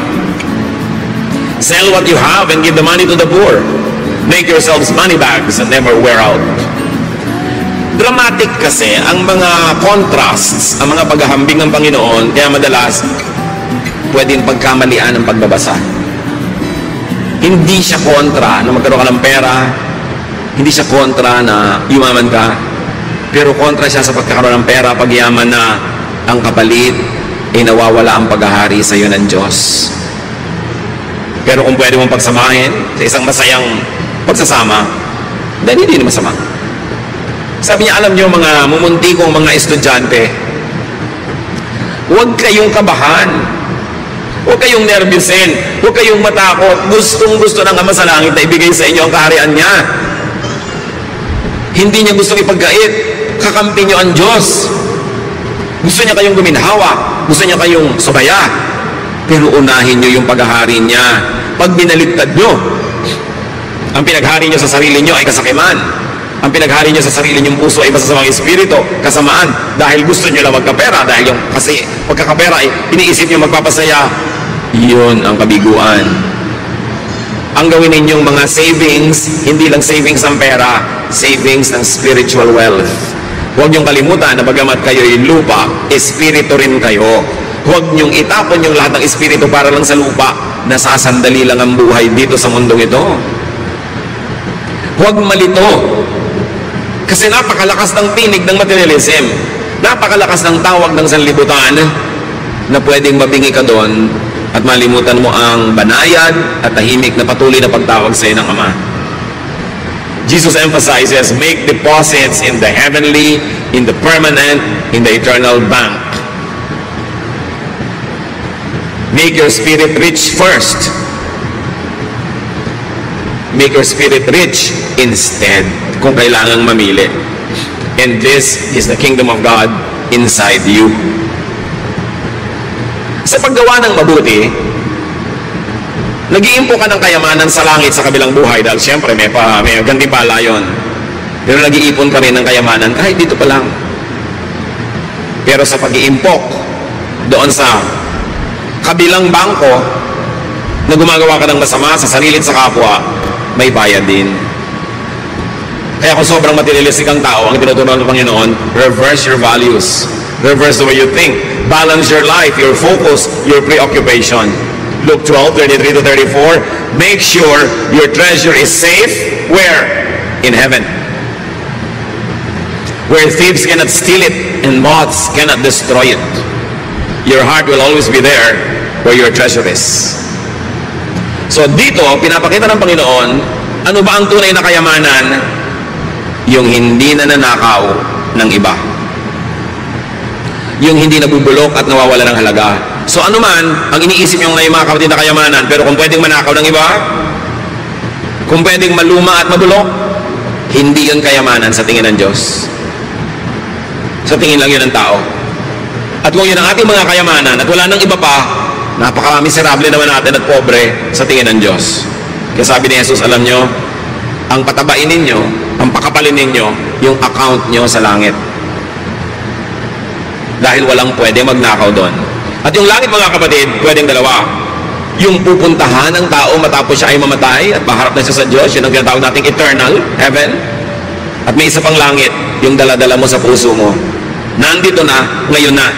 Sell what you have and give the money to the poor. Make yourselves money bags and never wear out. Dramatic kasi ang mga contrasts, ang mga paghahambing ng Panginoon, kaya madalas pwedeng pagkamalian ang pagbabasa. Hindi siya kontra na magkaroon ka ng pera, hindi siya kontra na yumaman ka, pero kontra siya sa pagkakaroon ng pera, pagyaman na ang kapalit ay nawawala ang paghahari sa iyo ng Diyos. Pero kung pwede mong pagsamahin sa isang masayang pagsasama, dahil hindi na masama. Sabi niya, alam niyo mga mumunti kong mga estudyante, huwag kayong kabahan, huwag kayong nervyusin, huwag kayong matakot. Gustong-gusto ng Ama sa Langit na ibigay sa inyo ang kaharian niya. Hindi niya gustong ipagkait, kakampi niyo ang Diyos. Gusto niya kayong guminhawa, gusto niya kayong subaya, pero unahin niyo yung paghahari niya. Pag binaliktad niyo, ang pinaghari niyo sa sarili niyo ay kasakiman. Ang pinaghari niyo sa sarili niyong puso ay masasamang espiritu, kasamaan, dahil gusto niyo lang magkapera, dahil yung kasi pagkakapera ay iniisip niyo magpapasaya. Yun ang kabiguan. Ang gawin ninyong mga savings, hindi lang savings ng pera, savings ng spiritual wealth. Huwag niyong kalimutan na bagamat kayo'y lupa, espiritu rin kayo. Huwag niyong itapon yung lahat ng espiritu para lang sa lupa. Nasasandali lang ang buhay dito sa mundong ito. Huwag malito. Kasi napakalakas ng tinig ng materialism. Napakalakas ng tawag ng sanlibutan na pwedeng mabingi ka doon at malimutan mo ang banayad at tahimik na patuloy na pagtawag sa iyo ng Ama. Jesus emphasizes, make deposits in the heavenly, in the permanent, in the eternal bank. Make your spirit rich first. Make your spirit rich instead kung kailangang mamili. And this is the kingdom of God inside you. Sa paggawa ng mabuti, nag-iimpo ka ng kayamanan sa langit sa kabilang buhay dahil siyempre may gantimpala yun. Pero nag-iipon ka rin ng kayamanan kahit dito pa lang. Pero sa pag-iimpok doon sa kabilang bangko na gumagawa ka ng masama sa sarili at sa kapwa, may bayad din. Kaya kung sobrang materialistic ang tao, ang tinuturuan ng Panginoon, reverse your values. Reverse the way you think. Balance your life, your focus, your preoccupation. Luke 12:33-34. Make sure your treasure is safe. Where? In heaven. where thieves cannot steal it and moths cannot destroy it. Your heart will always be there where your treasure is. So dito, pinapakita ng Panginoon, ano ba ang tunay na kayamanan? Yung hindi nananakaw ng iba. Yung hindi nabubulok at nawawala ng halaga. So ano man, ang iniisip yung ngayon mga kapatid na kayamanan, pero kung pwedeng manakaw ng iba, kung pwedeng maluma at mabulok, hindi yun kayamanan sa tingin ng Diyos. Sa tingin lang yun ng tao. At kung yun ang ating mga kayamanan at wala nang iba pa, napaka-miserable naman natin at pobre sa tingin ng Diyos. Kaya sabi ni Jesus, alam nyo, ang patabain ninyo, ang pakapalin ninyo, yung account nyo sa langit. Dahil walang pwede magnakaw doon. At yung langit mga kapatid, pwedeng dalawa. Yung pupuntahan ng tao matapos siya ay mamatay at maharap na siya sa Diyos, yun ang tinatawag nating eternal heaven. At may isa pang langit, yung dala-dala mo sa puso mo. Nandito na, ngayon na.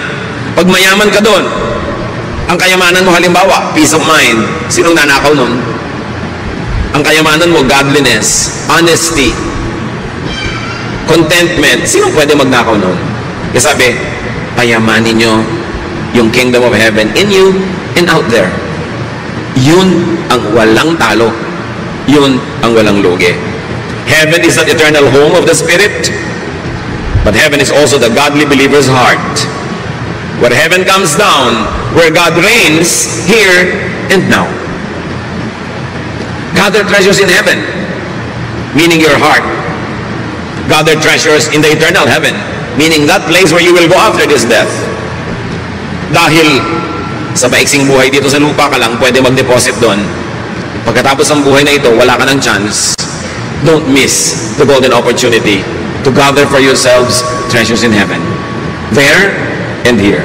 Pag mayaman ka doon, ang kayamanan mo halimbawa, peace of mind. Sinong nanakaw nun? Ang kayamanan mo, godliness, honesty, contentment. Sinong pwede magnakaw nun? Kaya sabi, payamanin nyo yung kingdom of heaven in you and out there. Yun ang walang talo. Yun ang walang lugi. Heaven is that eternal home of the Spirit, but heaven is also the godly believer's heart. Where heaven comes down, where God reigns here and now. Gather treasures in heaven, meaning your heart. Gather treasures in the eternal heaven, meaning that place where you will go after this death. Dahil sa maiksing buhay dito sa lupa ka lang pwede mag-deposit doon. Pagkatapos ng buhay na ito, wala ka ng chance. Don't miss the golden opportunity to gather for yourselves treasures in heaven. There and here.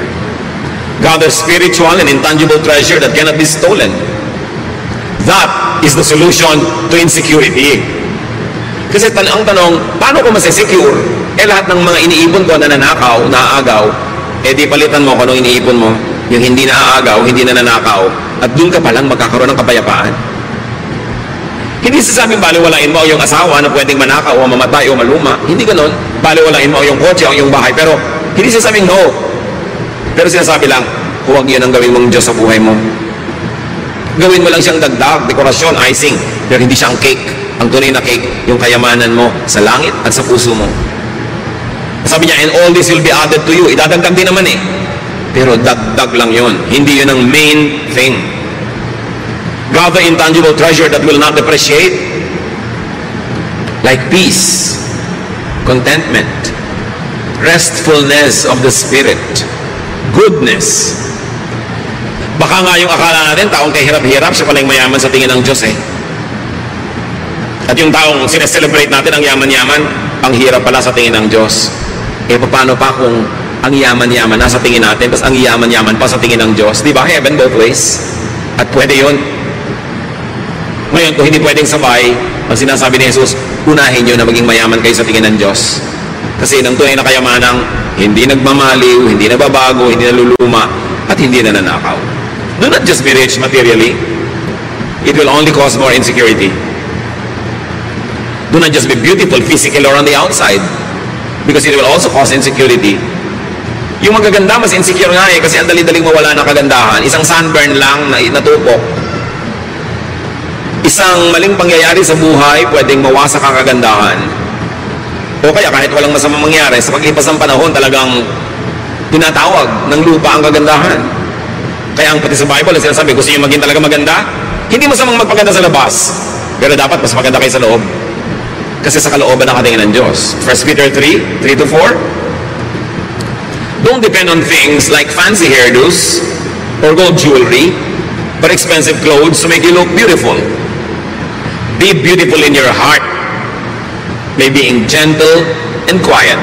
Gather spiritual and intangible treasure that cannot be stolen. That is the solution to insecurity. Kasi ang tanong, paano ko masisecure? Lahat ng mga iniipon ko na nanakaw, naaagaw, di palitan mo kung anong iniipon mo. Yung hindi naaagaw, hindi nananakaw, at doon ka palang magkakaroon ng kapayapaan. Hindi sasabing baliwalain mo yung asawa na pwedeng manakaw o mamatay o maluma. Hindi ganon. Baliwalain mo yung kotse o yung bahay. Pero hindi sasabing no. Pero sinasabi lang, huwag yun ang gawin mong Diyos sa buhay mo. Gawin mo lang siyang dagdag, dekorasyon, icing. Pero hindi siyang cake. Ang tunay na cake, yung kayamanan mo sa langit at sa puso mo. Sabi niya, and all this will be added to you. Idadagdag din naman eh. Pero dagdag lang yun. Hindi yun ang main thing. Gather intangible treasure that will not depreciate. Like peace, contentment, restfulness of the spirit, goodness. Baka nga yung akala natin, taong kahirap-hirap, siya pala yung mayaman sa tingin ng Diyos eh. At yung taong sineselebrate natin, ang yaman-yaman, ang hirap pala sa tingin ng Diyos. Paano pa kung ang yaman-yaman nasa tingin natin, tapos ang yaman-yaman pa sa tingin ng Diyos? Di ba? Heaven both ways. At pwede yun. Ngayon, kung hindi pwedeng sabay, ang sinasabi ni Jesus, unahin nyo na maging mayaman kayo sa tingin ng Diyos. Kasi ng tunay na kayamanang hindi nagmamaliw, hindi nababago, hindi naluluma, at hindi nananakaw. Do not just be rich materially. It will only cause more insecurity. Do not just be beautiful physically or on the outside, because it will also cause insecurity. Yung magaganda, mas insecure nga eh, kasi ang dali-daling mawala ng kagandahan. Isang sunburn lang na natupok. Isang maling pangyayari sa buhay, pwedeng mawasak ang kagandahan. O kaya kahit walang masamang mangyari, sa paglipas ng panahon, talagang tinatawag ng lupa ang kagandahan. Kaya ang pati sa Bible, sinasabi, gusto nyo maging talaga maganda? Hindi masamang magpaganda sa labas, pero dapat mas maganda kayo sa loob. Kasi sa kalooban ng katingin ng Diyos. 1 Peter 3:3-4. Don't depend on things like fancy hairdos or gold jewelry, but expensive clothes to make you look beautiful. Be beautiful in your heart, by being gentle and quiet.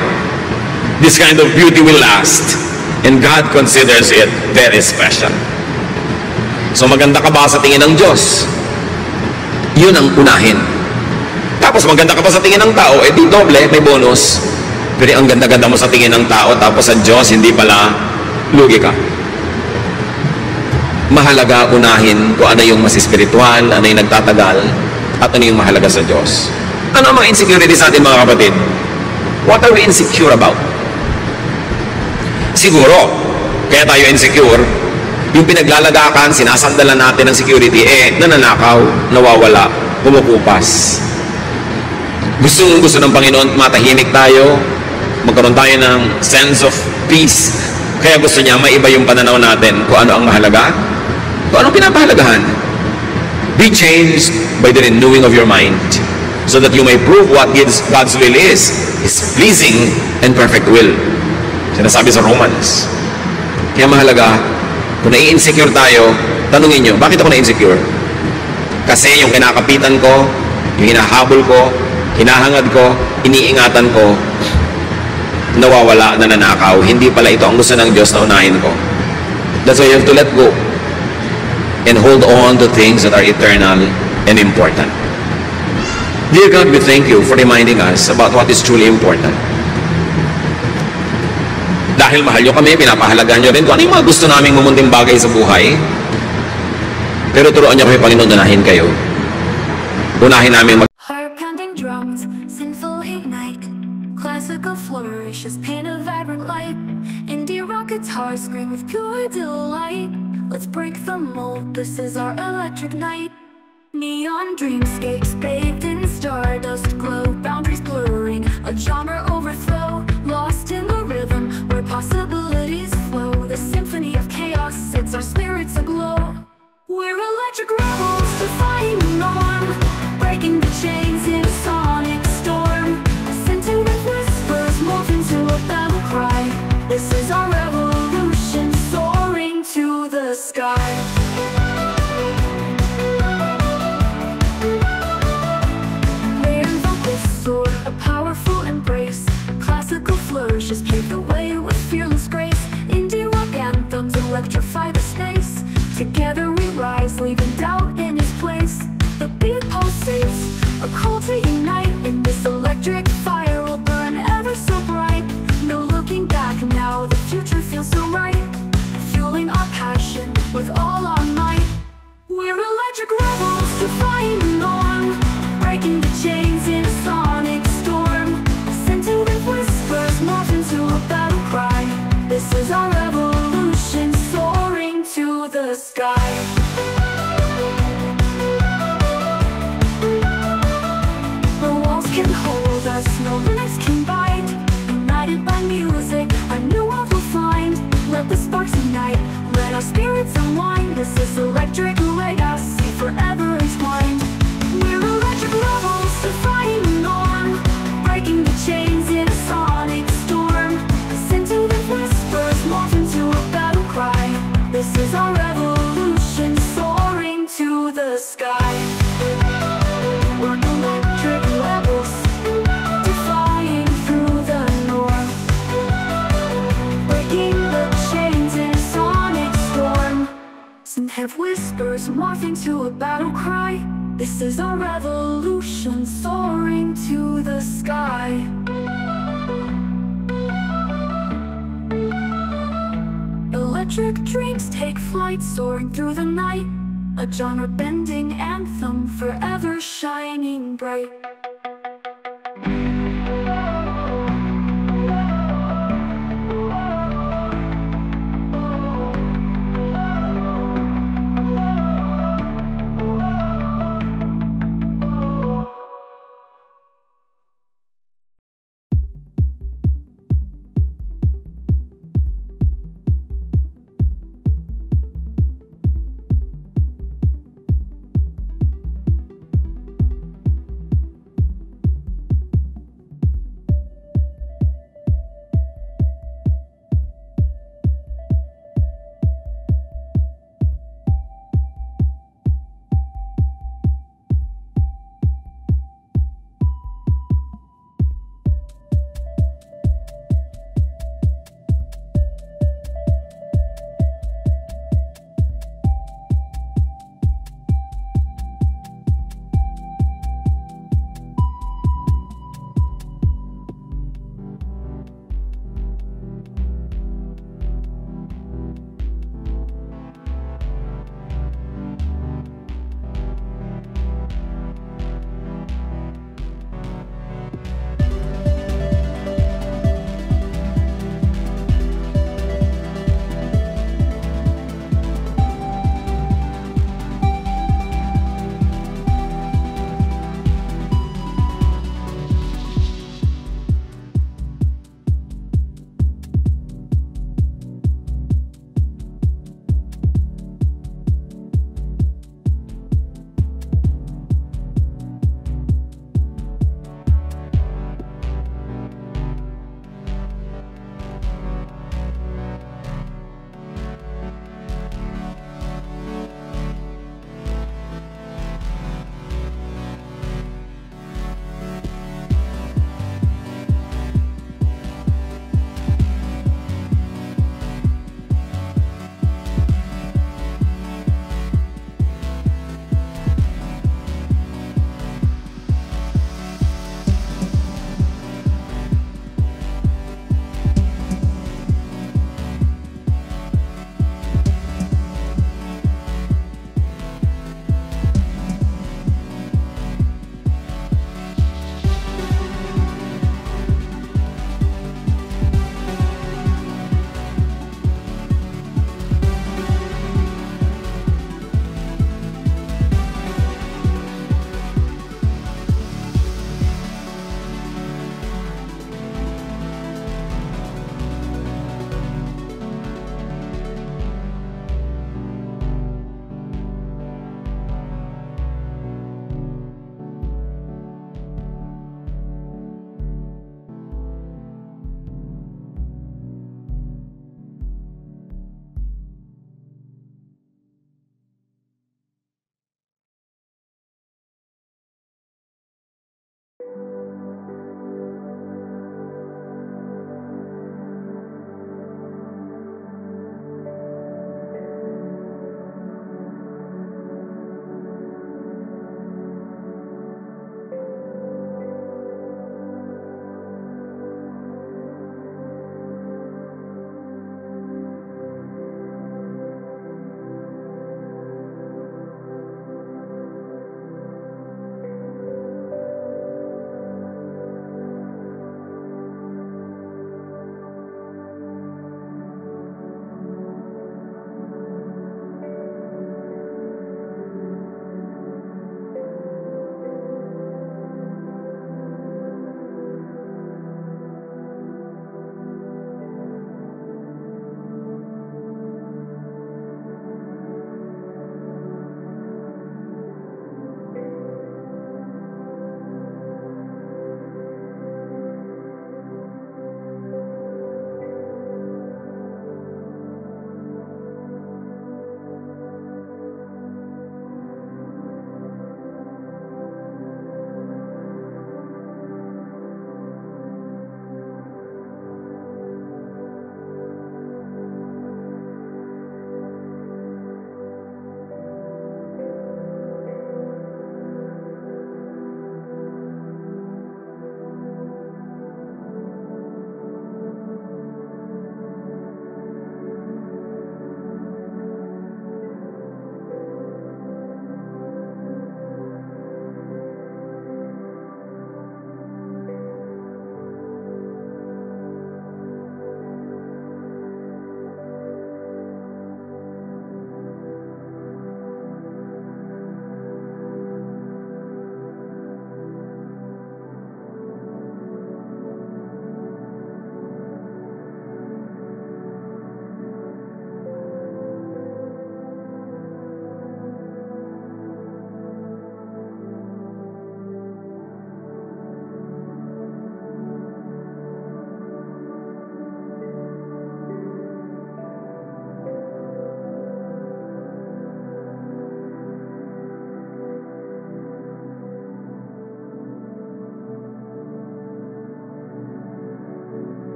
This kind of beauty will last, and God considers it very special. So maganda ka ba sa tingin ng Diyos? Yun ang unahin. Tapos maganda ka pa sa tingin ng tao, di doble, may bonus. Pero ang ganda-ganda mo sa tingin ng tao, tapos sa Diyos, hindi pala, lugi ka. Mahalaga unahin kung ano yung mas spiritual, ano yung nagtatagal, at ano yung mahalaga sa Diyos. Ano ang mga insecurity sa atin mga kapatid? What are we insecure about? Siguro, kaya tayo insecure, yung pinaglalagakan, sinasandalan natin ng security, nananakaw, nawawala, kumukupas. Gusto ng Panginoon, matahimik tayo, magkaroon tayo ng sense of peace. Kaya gusto niya maiba yung pananaw natin kung ano ang mahalaga, kung anong pinapahalagahan. Be changed by the renewing of your mind, so that you may prove what God's will is, His pleasing and perfect will. Sinasabi sa Romans. Kaya mahalaga, kung nai-insecure tayo, tanungin nyo, bakit ako na-insecure? Kasi yung kinakapitan ko, yung hinahabol ko, hinahangad ko, iniingatan ko, nawawala, nananakaw. Hindi pala ito ang gusto ng Diyos na unahin ko. That's why you have to let go and hold on to things that are eternal and important. Dear God, we thank you for reminding us about what is truly important. Dahil mahal nyo kami, pinapahalagaan nyo rin kung ano yung mga gusto naming mumunting bagay sa buhay. Pero turuan nyo kami, Panginoon, unahin kayo. Unahin namin
Heart-pounding drums, sinful ignite. Classical flourishes, paint a vibrant light. Indie rock guitars scream with pure delight. Let's break the mold, this is our electric night. Neon dreamscapes bathed in stardust glow. Boundaries blurring, a genre overflow. Lost in the rhythm, where possibilities flow. The symphony of chaos sets our spirits aglow. We're electric rebels, defying the norm. Breaking the chains in a sonic storm. Scented with whispers, morph into a battle cry. This is our revolution, soaring to the sky. We invoke this sword, a powerful embrace. Classical flourishes pave the way with fearless grace. Indie rock anthems electrify the space. Together we rise, leaving doubt in its place. The beat pulsates, a call to unite. In this electric fire will burn ever so bright. No looking back now, the future feels so right. Fueling our passion with all our might. We're electric rebels, defying the norm. Breaking the chains in a sonic storm. Scented with whispers, morph into a battle cry. This is our revolution, soaring to the sky. Can hold us, no limits can bind. United by music, a new world will find. Let the sparks ignite, let our spirits unwind. This is electric legacy, forever entwined. We're electric rebels, defying the norm. Breaking the chains in a sonic storm. Scented with whispers, morph into a battle cry. This is our revolution, soaring to the sky. We're electric rebels, defying through the norm. Breaking the chains in a sonic storm. Some have whispers, morphing to a battle cry. This is our revolution, soaring to the sky. Electric dreams take flight, soaring through the night. A genre-bending anthem, forever shining bright.